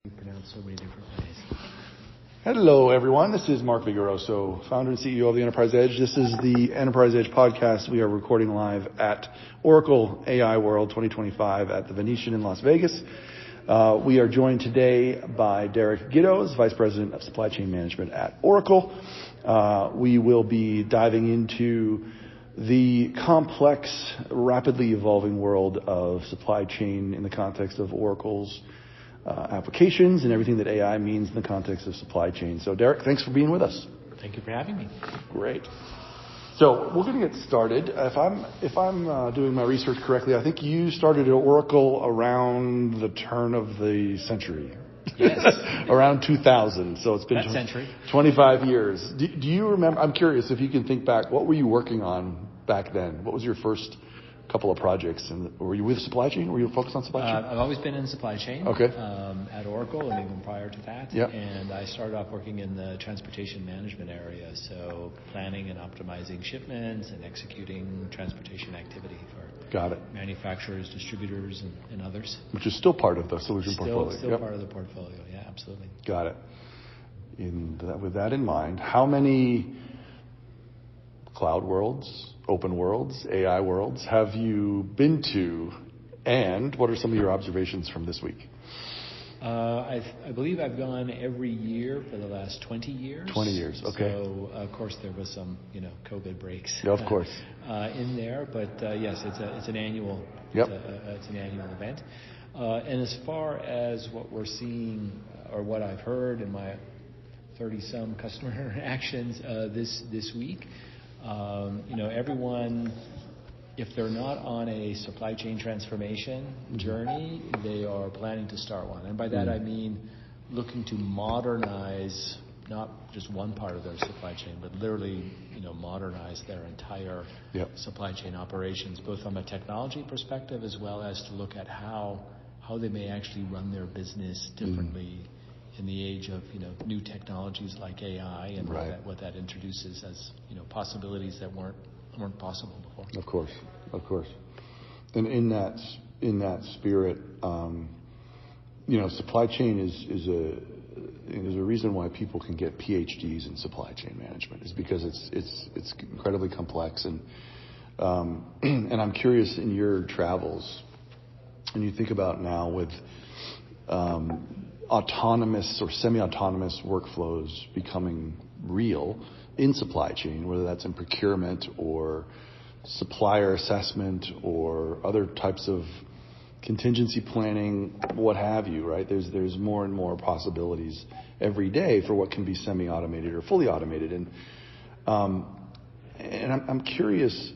Pronounced so many different ways. Hello, everyone. This is Mark Vigoroso, founder and CEO of the Enterprise Edge. This is the Enterprise Edge podcast. We are recording live at Oracle AI World 2025 at the Venetian in Las Vegas. We are joined today by Derek Gittoes, Vice President of Supply Chain Management at Oracle. We will be diving into the complex, rapidly evolving world of supply chain in the context of Oracle's applications and everything that AI means in the context of supply chain. So, Derek, thanks for being with us. Thank you for having me. Great. So we're going to get started. If I'm doing my research correctly, I think you started at Oracle around the turn of the century. Yes. Around 2000. So it's been that century. 25 years. Do you remember? I'm curious if you can think back. What were you working on back then? What was your first couple of projects? And were you with supply chain? Were you focused on supply chain? I've always been in supply chain. Okay. At Oracle and even prior to that. Yep. And I started off working in the transportation management area, so planning and optimizing shipments and executing transportation activity for Got it. manufacturers, distributors, and others. Which is still part of the solution portfolio. Still Yep. part of the portfolio. Yeah, absolutely. Got it. With that in mind, how many cloud worlds, open worlds, AI worlds have you been to, and what are some of your observations from this week? I believe I've gone every year for the last 20 years. 20 years, okay. So, of course, there was some, COVID breaks. Yeah, of course. In there, but yes, it's an annual. Yep. It's an annual event. And as far as what we're seeing, or what I've heard in my 30-some customer interactions this week, everyone, if they're not on a supply chain transformation journey, they are planning to start one. And by that I mean looking to modernize not just one part of their supply chain, but literally, modernize their entire supply chain operations, both from a technology perspective as well as to look at how they may actually run their business differently in the age of new technologies like AI and what that introduces as possibilities that weren't possible before. Of course. And in that spirit, supply chain is a reason why people can get PhDs in supply chain management, is because it's incredibly complex. And I'm curious, in your travels, and you think about now with autonomous or semi-autonomous workflows becoming real in supply chain, whether that's in procurement or supplier assessment or other types of contingency planning, what have you, right? There's more and more possibilities every day for what can be semi-automated or fully automated. And I'm curious,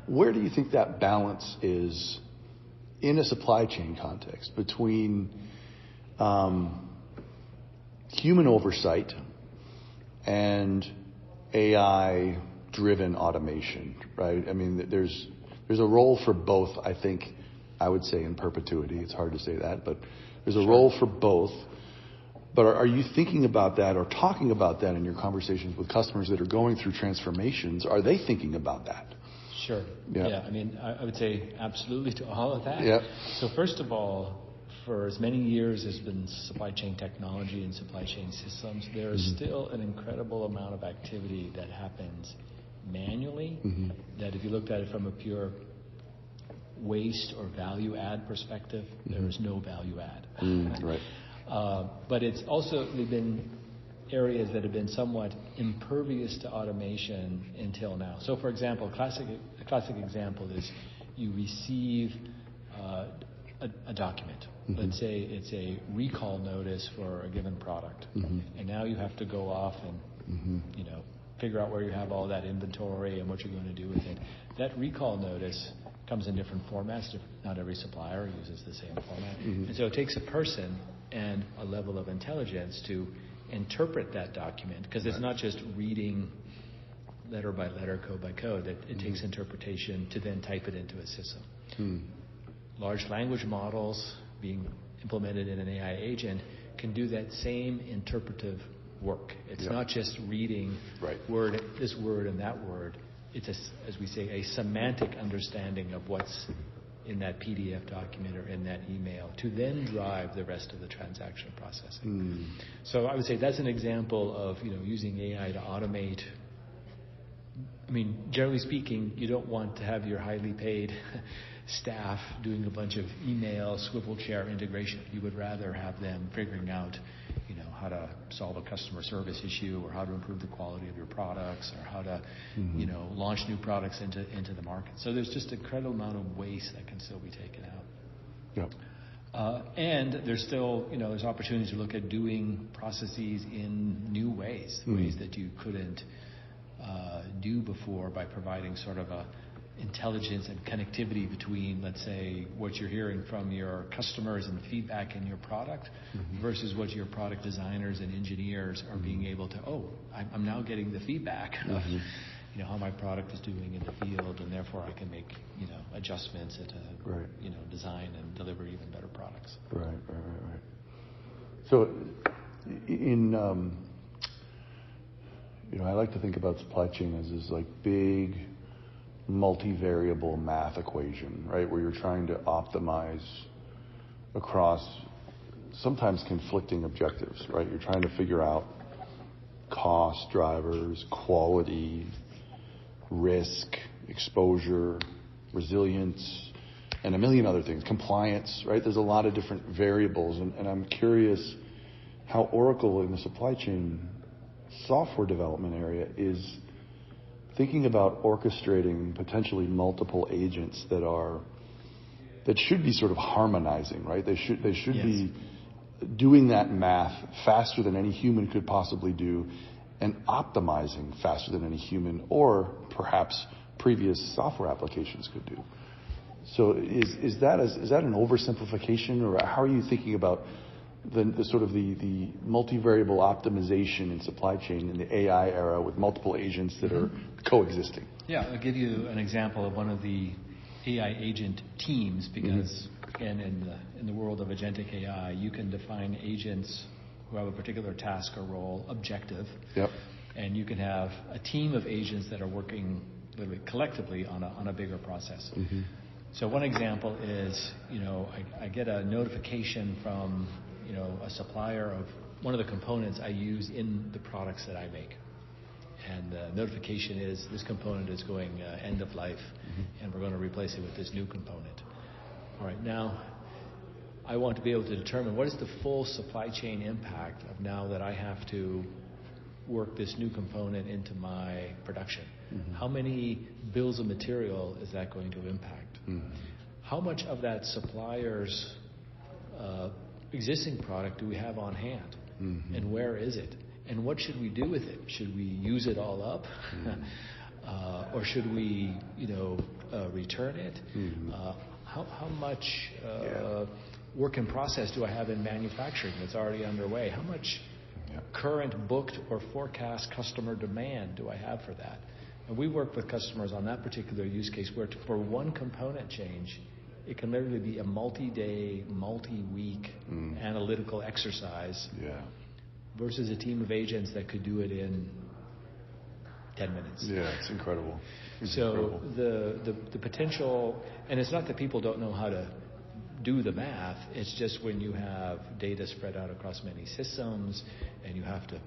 where do you think that balance is in a supply chain context between human oversight and AI-driven automation, right? I mean, there's a role for both, I think, I would say, in perpetuity. It's hard to say that, but there's a role for both. But are you thinking about that or talking about that in your conversations with customers that are going through transformations? Are they thinking about that? Sure. Yeah. I mean, I would say absolutely to all of that. Yeah. So first of all, for as many years as been supply chain technology and supply chain systems, there is still an incredible amount of activity that happens manually, that if you looked at it from a pure waste or value add perspective, there is no value add. Right. But it's also been areas that have been somewhat impervious to automation until now. So, for example, a classic example is you receive a document. Let's say it's a recall notice for a given product, and now you have to go off and figure out where you have all that inventory and what you're going to do with it. That recall notice comes in different formats. Not every supplier uses the same format, and so it takes a person and a level of intelligence to interpret that document, because it's not just reading letter by letter, code by code. It takes interpretation to then type it into a system. Large language models being implemented in an AI agent can do that same interpretive work. It's not just reading this word and that word. It's, as we say, a semantic understanding of what's in that PDF document or in that email to then drive the rest of the transaction processing. So I would say that's an example of using AI to automate. I mean, generally speaking, you don't want to have your highly paid staff doing a bunch of email swivel chair integration. You would rather have them figuring out how to solve a customer service issue, or how to improve the quality of your products, or how to launch new products into the market. So there's just an incredible amount of waste that can still be taken out. Yep. And there's still there's opportunities to look at doing processes in new ways, ways that you couldn't do before, by providing sort of a intelligence and connectivity between, let's say, what you're hearing from your customers and the feedback in your product versus what your product designers and engineers are being able to, I'm now getting the feedback of how my product is doing in the field, and therefore I can make adjustments to design and deliver even better products. Right. So in I like to think about supply chain as this like big multivariable math equation, right? Where you're trying to optimize across sometimes conflicting objectives, right? You're trying to figure out cost drivers, quality, risk, exposure, resilience, and a million other things, compliance, right? There's a lot of different variables, and I'm curious how Oracle in the supply chain software development area is thinking about orchestrating potentially multiple agents that should be sort of harmonizing, right? They should be doing that math faster than any human could possibly do, and optimizing faster than any human or perhaps previous software applications could do. So is that an oversimplification, or how are you thinking about the sort of the multivariable optimization in supply chain in the AI era with multiple agents that are coexisting? Yeah, I'll give you an example of one of the AI agent teams, because again, in the world of agentic AI, you can define agents who have a particular task or role, objective, and you can have a team of agents that are working literally collectively on a bigger process. So one example is, I get a notification from a supplier of one of the components I use in the products that I make. And the notification is this component is going end of life, and we're going to replace it with this new component. All right, now I want to be able to determine what is the full supply chain impact of now that I have to work this new component into my production. How many bills of material is that going to impact? How much of that supplier's existing product do we have on hand? And where is it? And what should we do with it? Should we use it all up? Or should we, return it? How much work in process do I have in manufacturing that's already underway? How much current booked or forecast customer demand do I have for that? And we work with customers on that particular use case where for one component change, it can literally be a multi-day, multi-week analytical exercise versus a team of agents that could do it in 10 minutes. Yeah, it's incredible. So the potential, and it's not that people don't know how to do the math, it's just when you have data spread out across many systems and you have to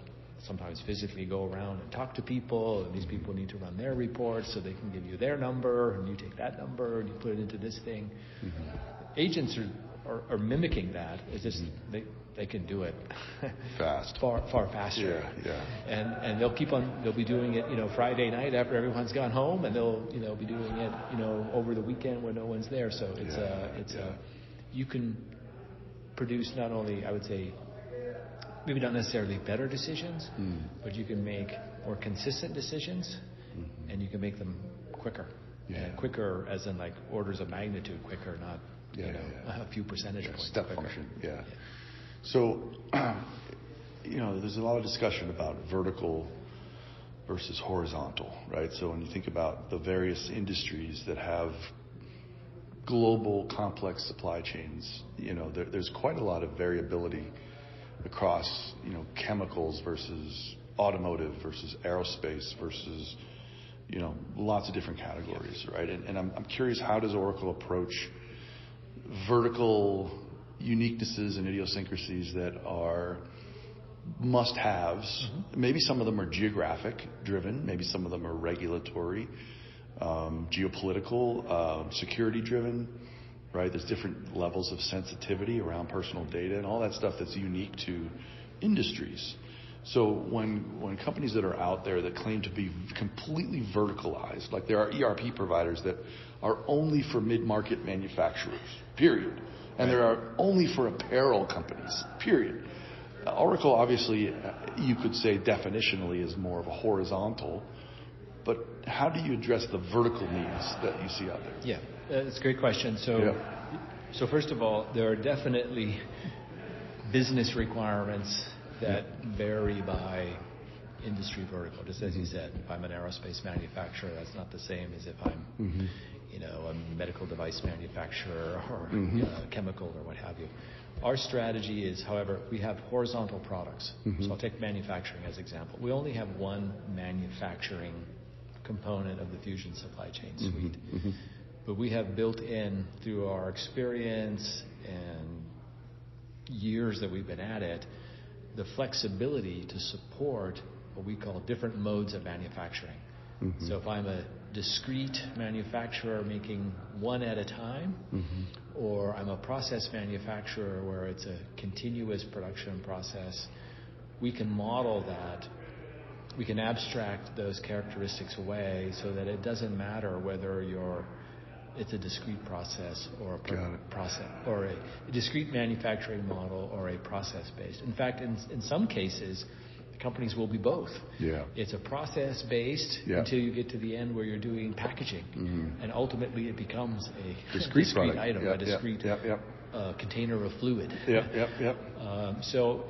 sometimes physically go around and talk to people, and these people need to run their reports so they can give you their number, and you take that number and you put it into this thing. Agents are mimicking that. It's just they can do it fast, far faster. And they'll be doing it, Friday night after everyone's gone home, and they'll be doing it, over the weekend when no one's there. So you can produce not only, I would say, maybe not necessarily better decisions, but you can make more consistent decisions, and you can make them quicker. And quicker as in like orders of magnitude quicker, not a few percentage points. Step quicker. function. So, there's a lot of discussion about vertical versus horizontal, right? So when you think about the various industries that have global complex supply chains, there's quite a lot of variability across, chemicals versus automotive versus aerospace versus, lots of different categories, right? And I'm curious, how does Oracle approach vertical uniquenesses and idiosyncrasies that are must-haves. Maybe some of them are geographic driven. Maybe some of them are regulatory, geopolitical, security driven, right? There's different levels of sensitivity around personal data and all that stuff that's unique to industries. So when companies that are out there that claim to be completely verticalized, like there are ERP providers that are only for mid-market manufacturers, period. And there are only for apparel companies, period. Oracle, obviously, you could say definitionally is more of a horizontal, but how do you address the vertical needs that you see out there? Yeah, that's a great question. So first of all, there are definitely business requirements that vary by industry vertical. Just as you said, if I'm an aerospace manufacturer, that's not the same as if I'm, a medical device manufacturer or chemical or what have you. Our strategy is, however, we have horizontal products. So I'll take manufacturing as example. We only have one manufacturing component of the Fusion supply chain suite. But we have built in, through our experience and years that we've been at it, the flexibility to support what we call different modes of manufacturing. So if I'm a discrete manufacturer making one at a time, or I'm a process manufacturer where it's a continuous production process, we can model that. We can abstract those characteristics away so that it doesn't matter whether it's a discrete process or a process, or a discrete manufacturing model or a process-based. In fact, in some cases, companies will be both. It's a process-based until you get to the end where you're doing packaging, and ultimately it becomes a discrete item, a discrete container of fluid. So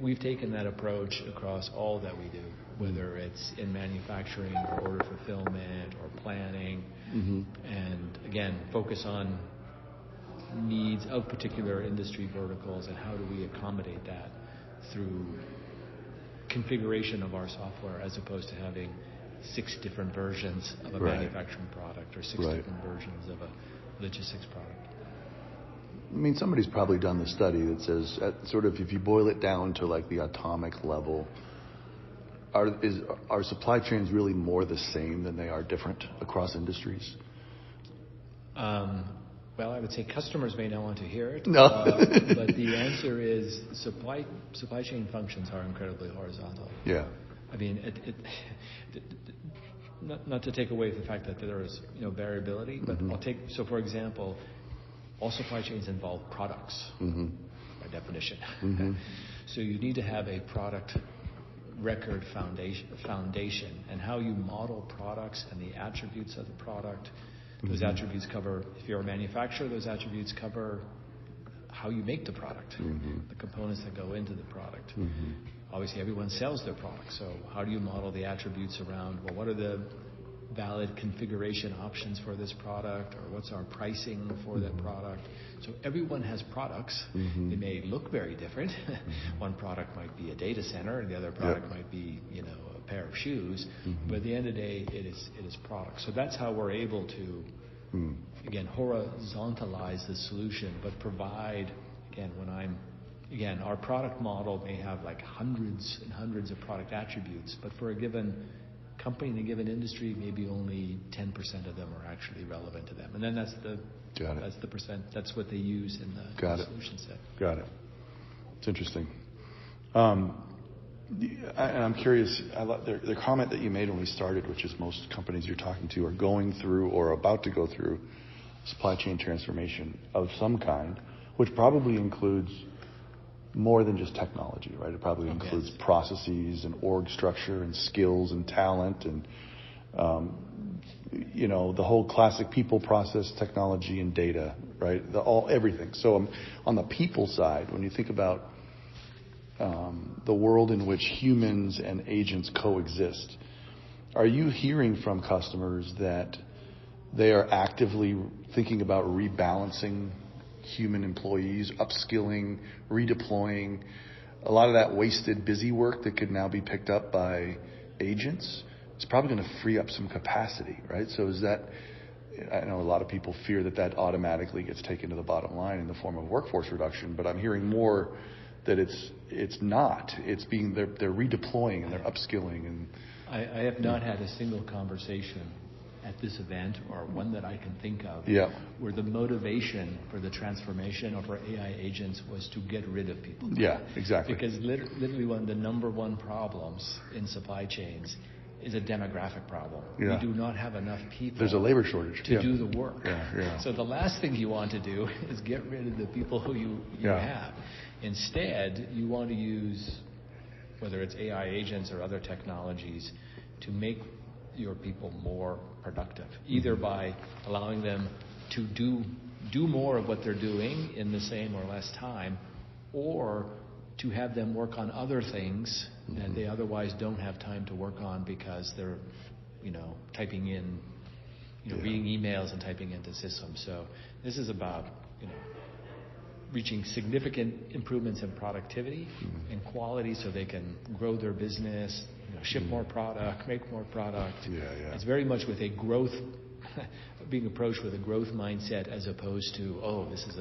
we've taken that approach across all that we do, whether it's in manufacturing or order fulfillment or planning, and again, focus on needs of particular industry verticals and how do we accommodate that through configuration of our software, as opposed to having 6 different versions of a manufacturing product or 6 different versions of a logistics product. I mean, somebody's probably done the study that says, sort of, if you boil it down to like the atomic level, are supply chains really more the same than they are different across industries? Well, I would say customers may not want to hear it. No. But the answer is supply chain functions are incredibly horizontal. I mean, not to take away the fact that there is variability, but so for example, all supply chains involve products by definition. So you need to have a product record foundation, and how you model products and the attributes of the product. Those attributes cover, if you're a manufacturer, those attributes cover how you make the product, the components that go into the product. Obviously, everyone sells their product, so how do you model the attributes around, well, what are the valid configuration options for this product, or what's our pricing for that product? So everyone has products. They may look very different. One product might be a data center, and the other product might be, a pair of shoes. But at the end of the day, it is product. So that's how we're able to, again, horizontalize the solution, but provide, our product model may have like hundreds and hundreds of product attributes, but for a given company in a given industry, maybe only 10% of them are actually relevant to them. And then that's the percent. That's what they use in the solution set. Got it. It's interesting. I'm curious, the comment that you made when we started, which is most companies you're talking to are going through or about to go through supply chain transformation of some kind, which probably includes more than just technology, right? It probably includes processes and org structure and skills and talent and, the whole classic people, process, technology, and data, right? Everything. So on the people side, when you think about the world in which humans and agents coexist, are you hearing from customers that they are actively thinking about rebalancing human employees, upskilling, redeploying, a lot of that wasted busy work that could now be picked up by agents? It's probably going to free up some capacity, right? So is I know a lot of people fear that automatically gets taken to the bottom line in the form of workforce reduction, but I'm hearing more that it's not. It's being they're redeploying and they're upskilling. And I have not had a single conversation at this event, or one that I can think of, where the motivation for the transformation of our AI agents was to get rid of people. Yeah, exactly. Because literally one of the number one problems in supply chains is a demographic problem. Yeah. We do not have enough people. There's a labor shortage to do the work. Yeah. So the last thing you want to do is get rid of the people who you have. Instead, you want to use, whether it's AI agents or other technologies, to make your people more productive, either by allowing them to do more of what they're doing in the same or less time, or to have them work on other things that they otherwise don't have time to work on because they're, typing in, reading emails and typing into systems. So this is about, reaching significant improvements in productivity and quality so they can grow their business, ship more product, make more product. It's very much with a growth, being approached with a growth mindset as opposed to, this is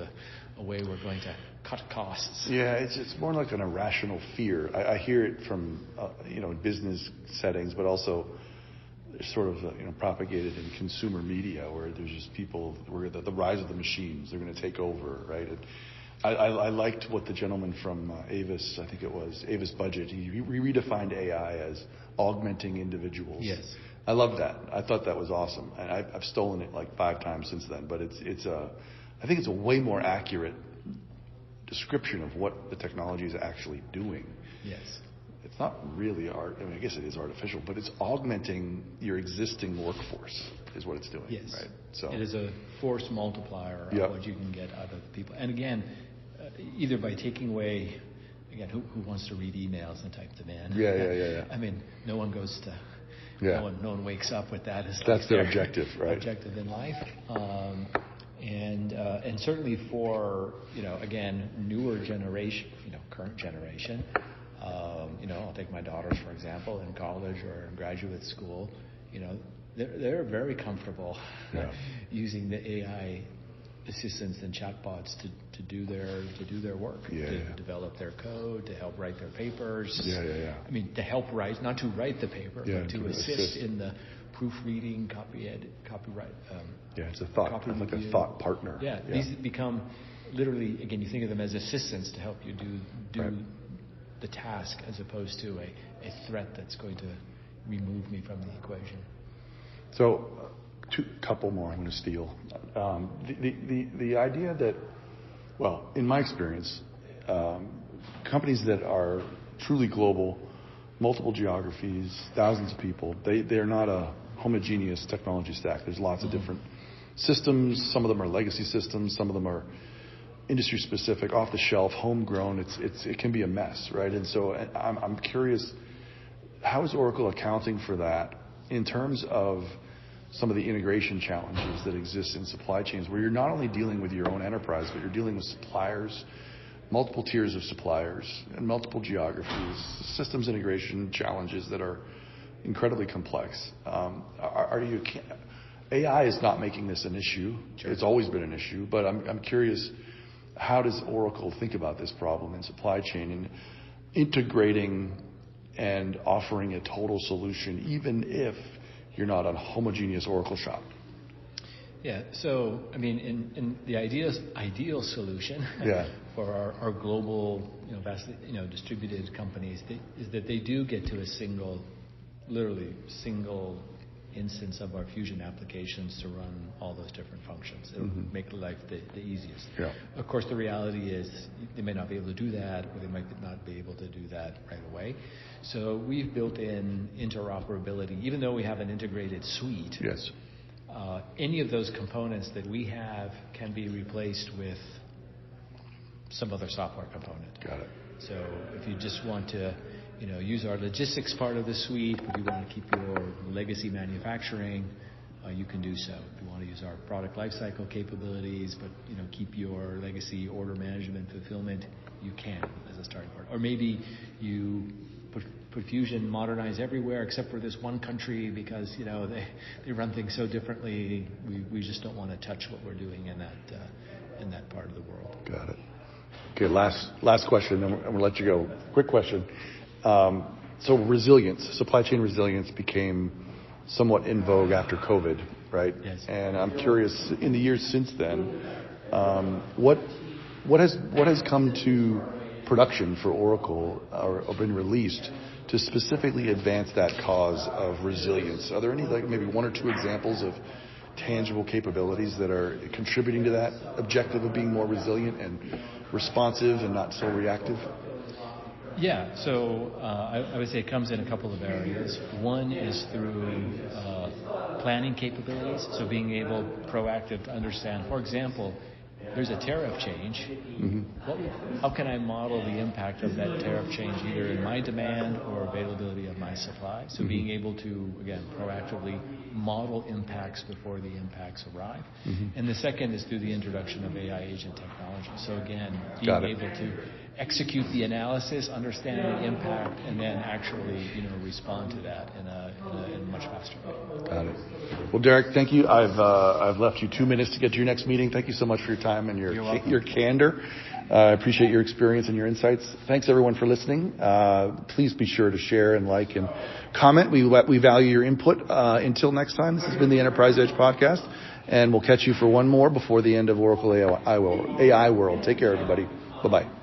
a way we're going to cut costs. Yeah, it's more like an irrational fear. I hear it from, in business settings, but also sort of, propagated in consumer media where there's just people, where the rise of the machines, they're going to take over, right? I liked what the gentleman from Avis, I think it was, Avis Budget, he redefined AI as augmenting individuals. Yes. I love that. I thought that was awesome. And I've stolen it like 5 times since then, but I think it's a way more accurate description of what the technology is actually doing. Yes. It's not really I guess it is artificial, but it's augmenting your existing workforce is what it's doing. Yes. Right? So it is a force multiplier of what you can get out of people. And again, either by taking away, who wants to read emails and type them in? Yeah. I mean, no one goes to, no one wakes up with that as that's their objective, right? Objective in life. And certainly for, newer generation, current generation, I'll take my daughters, for example, in college or in graduate school, they're very comfortable using the AI assistants and chatbots to do their work, to develop their code, to help write their papers. I mean, to help write, not to write the paper, but to assist in the proofreading, copyright. It's a thought, kind of like a thought partner. These become literally, again, you think of them as assistants to help you do the task as opposed to a threat that's going to remove me from the equation. So, couple more I'm going to steal. The idea that, well, in my experience, companies that are truly global, multiple geographies, thousands of people, they're not a homogeneous technology stack. There's lots of different systems. Some of them are legacy systems. Some of them are industry specific, off the shelf, homegrown. It can be a mess, right? And so I'm curious, how is Oracle accounting for that in terms of some of the integration challenges that exist in supply chains, where you're not only dealing with your own enterprise, but you're dealing with suppliers, multiple tiers of suppliers, and multiple geographies, systems integration challenges that are incredibly complex. AI is not making this an issue. Sure. It's always been an issue, but I'm curious, how does Oracle think about this problem in supply chain and integrating and offering a total solution, even if you're not a homogeneous Oracle shop? Yeah. So, I mean, in the ideal solution for our global, vastly, distributed companies is that they do get to a literally single instance of our Fusion applications to run all those different functions. It'll make life the easiest. Yeah. Of course, the reality is they may not be able to do that, or they might not be able to do that right away. So we've built in interoperability, even though we have an integrated suite. Yes. Any of those components that we have can be replaced with some other software component. Got it. So if you just want to, use our logistics part of the suite, but you want to keep your legacy manufacturing, you can do so. If you want to use our product lifecycle capabilities, but keep your legacy order management fulfillment, you can as a starting point. Or maybe you put Fusion, modernize everywhere except for this one country because they run things so differently. We just don't want to touch what we're doing in that part of the world. Got it. Okay, last question, and I'm going to let you go. Quick question. So resilience, supply chain resilience became somewhat in vogue after COVID, right? Yes. And I'm curious, in the years since then, what has come to production for Oracle or been released to specifically advance that cause of resilience? Are there any, maybe one or two examples of tangible capabilities that are contributing to that objective of being more resilient and responsive and not so reactive? Yeah, so I would say it comes in a couple of areas. One is through planning capabilities, so being able proactive to understand, for example, there's a tariff change. Mm-hmm. How can I model the impact of that tariff change either in my demand or availability of my supply? So being able to, again, proactively model impacts before the impacts arrive. Mm-hmm. And the second is through the introduction of AI agent technology. So again, being able to execute the analysis, understand the impact, and then actually, respond to that in a much faster way. Got it. Well, Derek, thank you. I've left you 2 minutes to get to your next meeting. Thank you so much for your time and your candor. I appreciate your experience and your insights. Thanks everyone for listening. Please be sure to share and like and comment. We value your input. Until next time, this has been the Enterprise Edge podcast, and we'll catch you for one more before the end of Oracle AI World. Take care, everybody. Bye-bye.